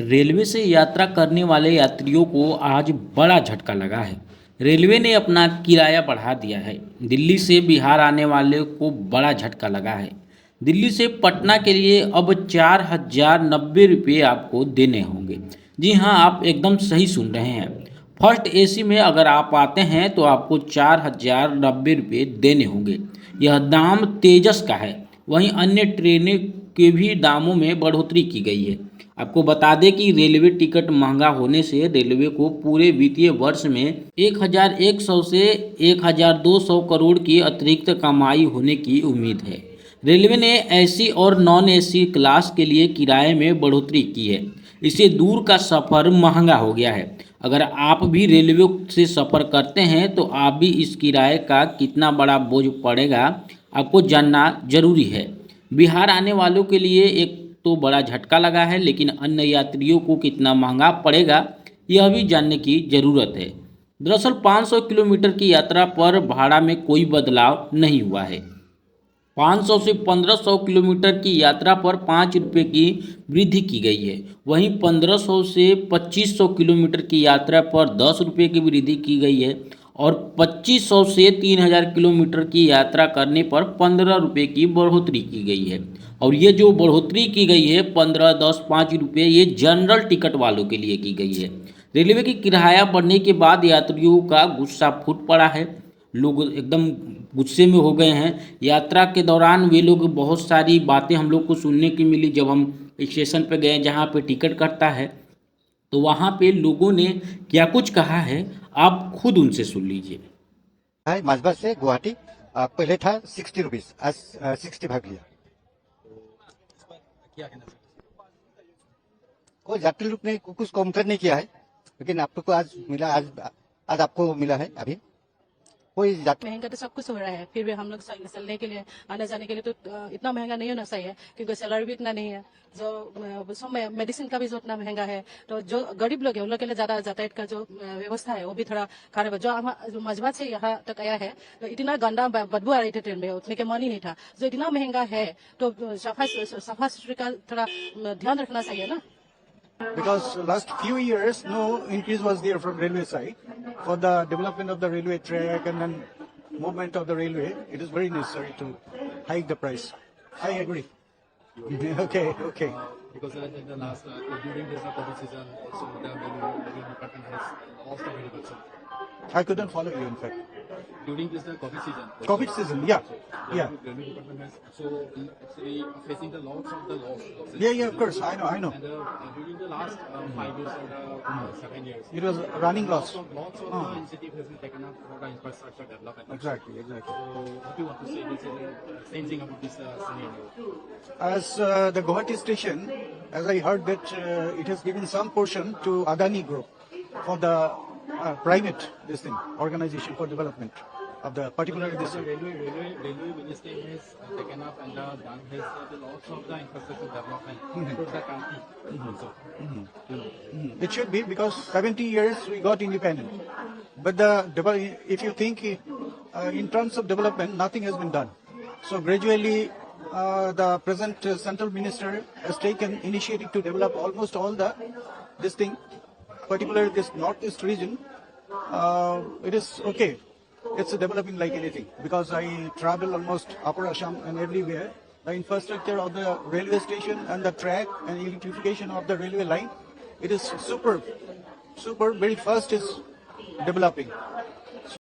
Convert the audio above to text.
Railway से यात्रा करने वाले यात्रियों को आज बड़ा झटका लगा है। रेलवे ने अपना किराया बढ़ा दिया है। दिल्ली से बिहार आने वाले को बड़ा झटका लगा है। दिल्ली से पटना के लिए अब 4,090 रुपये आपको देने होंगे। जी हाँ, आप एकदम सही सुन रहे हैं। फर्स्ट एसी में अगर आप आते हैं तो आपको 4,090 रुपये देने होंगे। यह दाम तेजस का है। वहीं अन्य ट्रेनें के भी दामों में बढ़ोतरी की गई है। आपको बता दें कि रेलवे टिकट महंगा होने से रेलवे को पूरे वित्तीय वर्ष में 1,100 से 1,200 करोड़ की अतिरिक्त कमाई होने की उम्मीद है। रेलवे ने एसी और नॉन एसी क्लास के लिए किराए में बढ़ोतरी की है। इससे दूर का सफ़र महंगा हो गया है। अगर आप भी रेलवे से सफ़र करते हैं तो आप भी इस किराए का कितना बड़ा बोझ पड़ेगा आपको जानना जरूरी है। बिहार आने वालों के लिए एक तो बड़ा झटका लगा है, लेकिन अन्य यात्रियों को कितना महंगा पड़ेगा यह भी जानने की ज़रूरत है। दरअसल 500 किलोमीटर की यात्रा पर भाड़ा में कोई बदलाव नहीं हुआ है। 500 से 1,500 किलोमीटर की यात्रा पर 5 रुपये की वृद्धि की गई है। वहीं 1,500 से 2,500 किलोमीटर की यात्रा पर 10 रुपये की वृद्धि की गई है और 2,500 से 3,000 किलोमीटर की यात्रा करने पर 15 रुपये की बढ़ोतरी की गई है। और ये जो बढ़ोतरी की गई है 15, 10, 5 रुपये, ये जनरल टिकट वालों के लिए की गई है। रेलवे की किराया बढ़ने के बाद यात्रियों का गुस्सा फूट पड़ा है। लोग एकदम गुस्से में हो गए हैं। यात्रा के दौरान वे लोग बहुत सारी बातें हम लोग को सुनने की मिली। जब हम स्टेशन पर गए जहाँ पे टिकट कटता है तो वहाँ पे लोगों ने क्या कुछ कहा है, आप खुद उनसे सुन लीजिए। है माजबा से गुवाहाटी। पहले था 60 रुपीज, आज 65 लिया। कोई यात्री लोग ने कुछ कम कर नहीं किया है, लेकिन आपको आज मिला, आज आपको मिला है। अभी कोई महंगा तो सब कुछ हो रहा है, फिर भी हम लोग चलने के लिए, आने जाने के लिए तो इतना महंगा नहीं होना चाहिए, क्योंकि सैलरी भी इतना नहीं है। जो सब मेडिसिन का भी जो इतना महंगा है, तो जो गरीब लोग है उन लोग के लिए ज्यादा यातायात का जो व्यवस्था है वो भी थोड़ा खराब है। जो मजबा से यहाँ तक आया है तो इतना गंदा बदबू आ रही थी ट्रेन में, उठने के मन ही नहीं था। जो इतना महंगा है तो सफा सुथरे का थोड़ा ध्यान रखना चाहिए ना। Because last few years no increase was there from railway side for the development of the railway track and then movement of the railway. It is very necessary to hike the price. I agree. Okay. Because in the last during this COVID season, so the railway department has lost a very good. I couldn't follow you, in fact. During this COVID season. COVID season, yeah. Railway department has so actually facing the lots of the losses. Yeah, of course. I know. And during the last 5 years or 7 years, It was running loss. lots of the initiative has been taken up for the infrastructure development. Exactly. So what do you want to say? This is changing about this scenario. As the Guwahati station, as I heard that it has given some portion to Adani Group for the private organization for development of the particular this. The railway ministry has taken up and done has the lots of the infrastructure development for the country also. It should be, because 70 years we got independent. But if you think in terms of development, nothing has been done. So gradually, the present central minister has taken initiative to develop almost all this thing, particularly this northeast region. It is okay. It's developing like anything, because I travel almost Upper Assam and everywhere. The infrastructure of the railway station and the track and electrification of the railway line, it is super, very fast is developing.